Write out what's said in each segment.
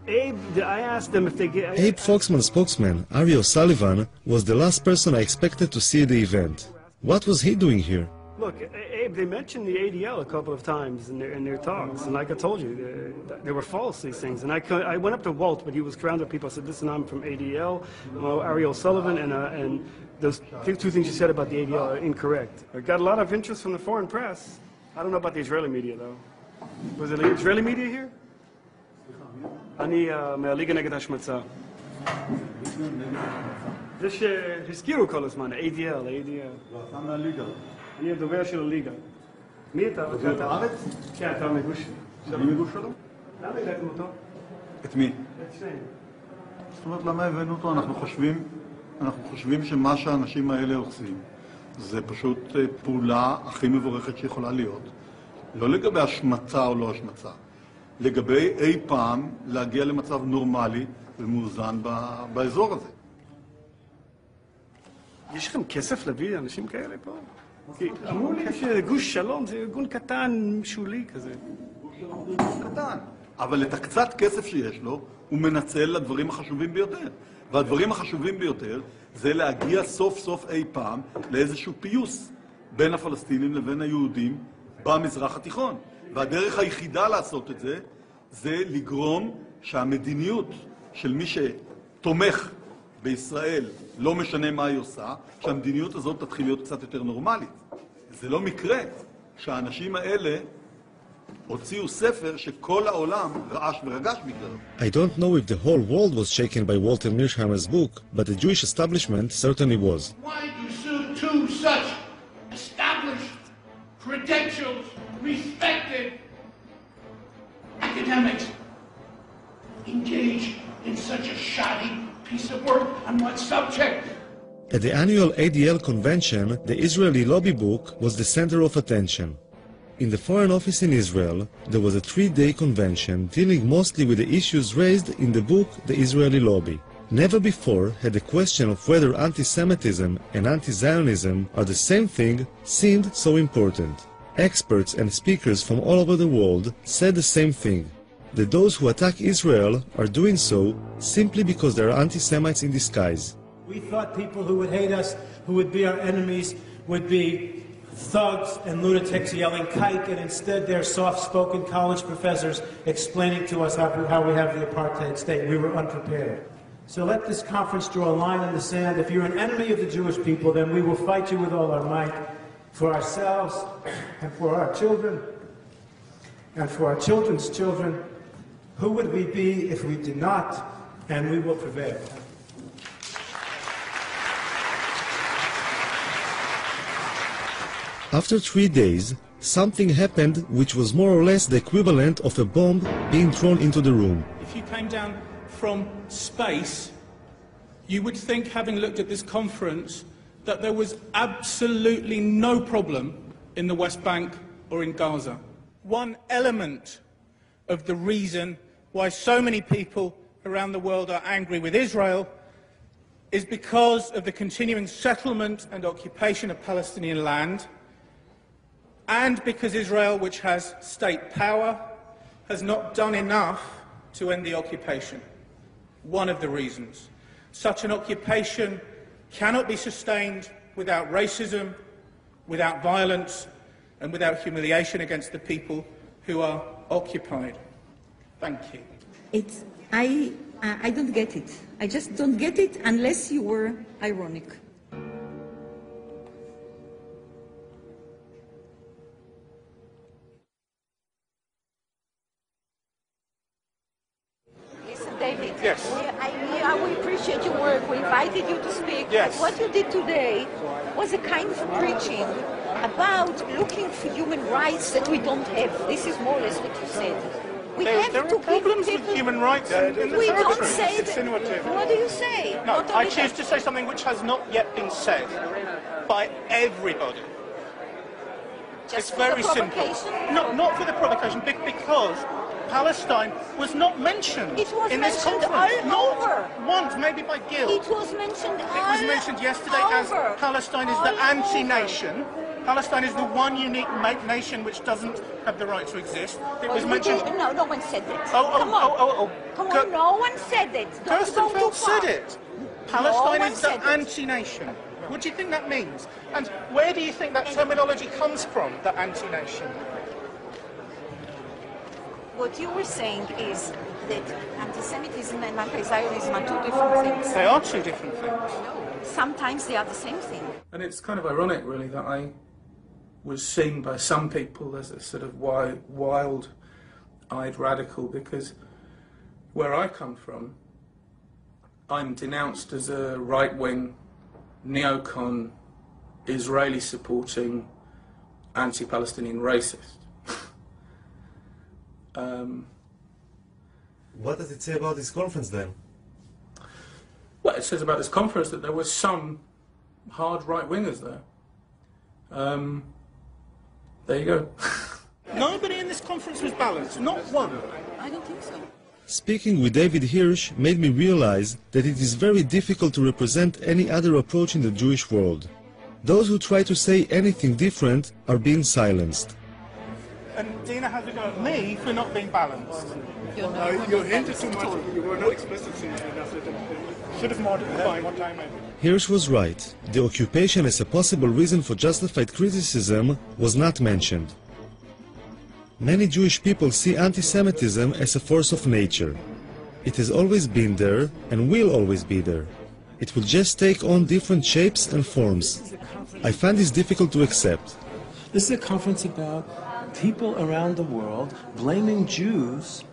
I asked them if they get... Abe Foxman's spokesman, Ari O'Sullivan, was the last person I expected to see at the event. What was he doing here? Look, Abe, they mentioned the ADL a couple of times in their talks, and like I told you, they were false, these things. And I went up to Walt, but he was surrounded with people. I said, listen, I'm from ADL, Ari O'Sullivan, and those two things you said about the ADL are incorrect. I got a lot of interest from the foreign press. I don't know about the Israeli media, though. Was it the Israeli media here? אני מהליגה נגד השמצה. זה שהזכירו כל הזמן, ADL. לא, אתה מהליגה. אני הדובר של הליגה. מי אתה? אתה בארץ? כן, אתה מגוש. אני מגוש שלו? למה הגעתם אותו? את מי? את שניהם. זאת אומרת, למה הבאנו אותו? אנחנו חושבים שמה שהאנשים האלה עושים זה פשוט פעולה הכי מבורכת שיכולה להיות. לא לגבי השמצה או לא השמצה. לגבי אי פעם להגיע למצב נורמלי ומאוזן באזור הזה. יש לכם כסף להביא אנשים כאלה פה? אמרו לי שגוש שלום זה ארגון קטן, שולי כזה. גוש שלום זה ארגון קטן. אבל את הקצת כסף שיש לו, הוא מנצל לדברים החשובים ביותר. והדברים החשובים ביותר זה להגיע סוף סוף אי פעם לאיזשהו פיוס בין הפלסטינים לבין היהודים במזרח התיכון. והדרך היחידה לעשות את זה, זה לגרום שהמדיניות של מי שתומך בישראל, לא משנה מה היא עושה, שהמדיניות הזאת תתחיל להיות קצת יותר נורמלית. זה לא מקרה שהאנשים האלה הוציאו ספר שכל העולם רעש ורגש בגללו. I don't know if the whole world was shaken by Walter Mearsheimer's book, but the Jewish establishment certainly was. Why do two such established, credentials, respected academics engage in such a shoddy piece of work on what subject? At the annual ADL convention, the Israeli lobby book was the center of attention. In the Foreign Office in Israel, there was a 3-day convention dealing mostly with the issues raised in the book The Israeli Lobby. Never before had the question of whether anti-Semitism and anti-Zionism are the same thing seemed so important. Experts and speakers from all over the world said the same thing, that those who attack Israel are doing so simply because they are anti-Semites in disguise. We thought people who would hate us, who would be our enemies, would be thugs and lunatics yelling kike, and instead they're soft-spoken college professors explaining to us how we have the apartheid state. We were unprepared. So let this conference draw a line in the sand. If you're an enemy of the Jewish people, then we will fight you with all our might, for ourselves and for our children and for our children's children. Who would we be if we did not? And we will prevail. After 3 days, something happened which was more or less the equivalent of a bomb being thrown into the room. If you came down from space, you would think, having looked at this conference, that there was absolutely no problem in the West Bank or in Gaza. One element of the reason why so many people around the world are angry with Israel is because of the continuing settlement and occupation of Palestinian land, and because Israel, which has state power, has not done enough to end the occupation. One of the reasons. Such an occupation cannot be sustained without racism, without violence, and without humiliation against the people who are occupied. Thank you. I don't get it. I just don't get it unless you were ironic. Listen, David. Yes. We appreciate your work. We invited you to speak. Yes. But what you did today was a kind of preaching about looking for human rights that we don't have. This is more or less what you said. There are problems with human rights in the We don't territory. say It's that. insinuative. What do you say? No, Not I only choose that. to say something which has not yet been said by everybody. Just It's for very the simple. provocation? No, not for the provocation, because Palestine was not mentioned in this conference. Not once, maybe by guilt. It was mentioned It was mentioned yesterday as Palestine is the anti-nation. Palestine is the one unique nation which doesn't have the right to exist. It was mentioned. No, no one said that. Come on, no one said it. Gerstenfeld said it. Palestine is the anti-nation. What do you think that means? And where do you think that terminology comes from, the anti-nation? What you were saying is that anti-Semitism and anti-Zionism are two different things. They are two different things. Sometimes they are the same thing. And it's kind of ironic, really, that I was seen by some people as a sort of wild-eyed radical, because where I come from, I'm denounced as a right-wing, neocon, Israeli-supporting, anti-Palestinian racist. What does it say about this conference then? Well, it says about this conference that there were some hard right-wingers there. There you go. Nobody in this conference was balanced, not one. I don't think so. Speaking with David Hirsch made me realize that it is very difficult to represent any other approach in the Jewish world. Those who try to say anything different are being silenced. And Dina has a go at me for not being balanced. You hinted too much. You were not explicit enough. Should have modified what time maybe. Hirsch was right. The occupation as a possible reason for justified criticism was not mentioned. Many Jewish people see anti-Semitism as a force of nature. It has always been there and will always be there. It will just take on different shapes and forms. I find this difficult to accept. This is a conference about people around the world blaming Jews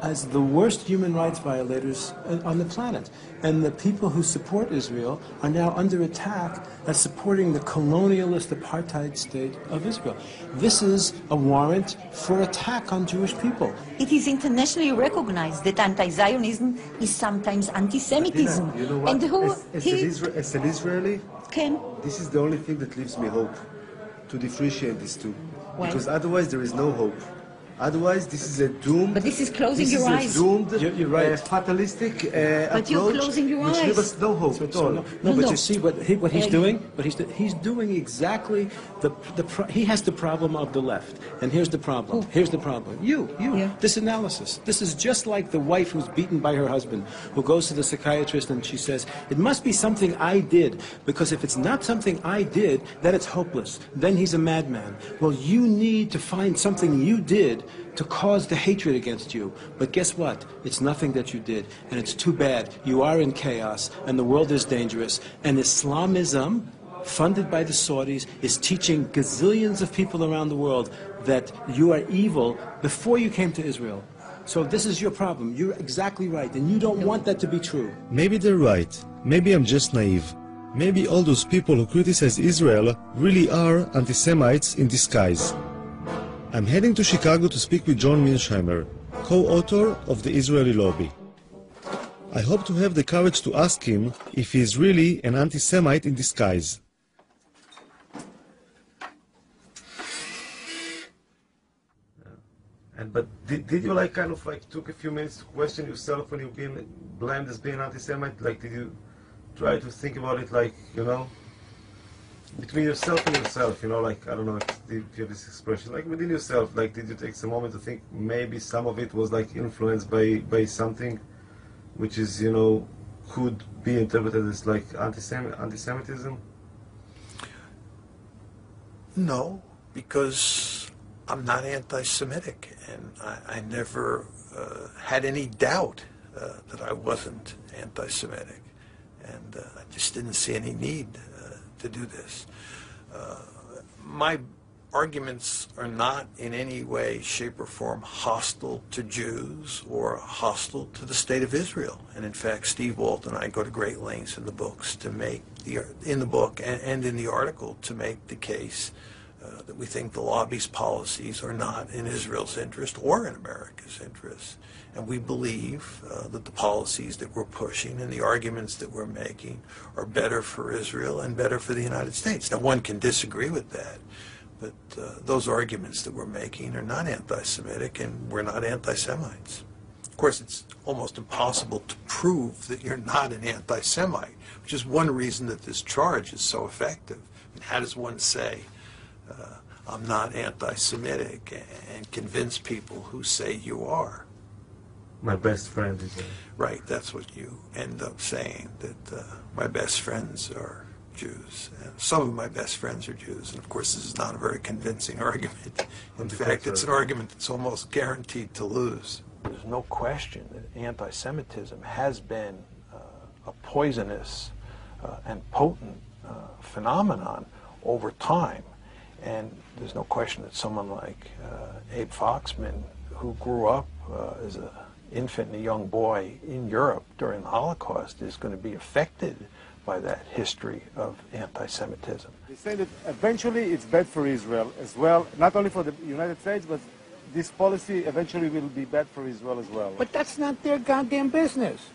as the worst human rights violators on the planet. And the people who support Israel are now under attack as supporting the colonialist apartheid state of Israel. This is a warrant for attack on Jewish people. It is internationally recognized that anti-Zionism is sometimes anti-Semitism. You know what? And who as an Israeli, can... this is the only thing that leaves me hope, to differentiate these two. Why? Because otherwise there is no hope. Otherwise, this is a doomed. But this is closing your eyes. This is a doomed, You're right. fatalistic But approach, you're closing your which eyes. gives us no hope at all. No, but you see what he's doing? He's doing exactly he has the problem of the left. And here's the problem. Here's the problem. You. Yeah. This analysis. This is just like the wife who's beaten by her husband, who goes to the psychiatrist and she says, it must be something I did, because if it's not something I did, then it's hopeless. Then he's a madman. Well, you need to find something you did to cause the hatred against you. But guess what? It's nothing that you did, and it's too bad. You are in chaos, and the world is dangerous. And Islamism, funded by the Saudis, is teaching gazillions of people around the world that you are evil before you came to Israel. So this is your problem. You're exactly right, and you don't want that to be true. Maybe they're right. Maybe I'm just naive. Maybe all those people who criticize Israel really are anti-Semites in disguise. I'm heading to Chicago to speak with John Mearsheimer, co-author of the Israeli Lobby. I hope to have the courage to ask him if he is really an anti-Semite in disguise. But did you took a few minutes to question yourself when you've been blamed as being anti-Semite? Did you try to think about it between yourself and yourself, I don't know if you have this expression, within yourself, did you take some moment to think maybe some of it was influenced by something which is, could be interpreted as anti-Semitism? No, because I'm not anti-Semitic, and I never had any doubt that I wasn't anti-Semitic, and I just didn't see any need to do this. My arguments are not in any way, shape, or form hostile to Jews or hostile to the State of Israel. And in fact, Steve Walt and I go to great lengths in the books to make in the book and in the article to make the case that we think the lobby's policies are not in Israel's interest or in America's interest. And we believe that the policies that we're pushing and the arguments that we're making are better for Israel and better for the United States. Now, one can disagree with that, But those arguments that we're making are not anti-Semitic, and we're not anti-Semites. Of course, it's almost impossible to prove that you're not an anti-Semite, which is one reason that this charge is so effective. I mean, how does one say, I'm not anti-Semitic, and convince people who say you are? My best friend is Right, that's what you end up saying, that my best friends are Jews. And some of my best friends are Jews, and of course this is not a very convincing argument. In fact, it's an argument that's almost guaranteed to lose. There's no question that anti-Semitism has been a poisonous and potent phenomenon over time. And there's no question that someone like Abe Foxman, who grew up as an infant and a young boy in Europe during the Holocaust, is going to be affected by that history of anti-Semitism. They say that eventually it's bad for Israel as well, not only for the United States, but this policy eventually will be bad for Israel as well. But that's not their goddamn business.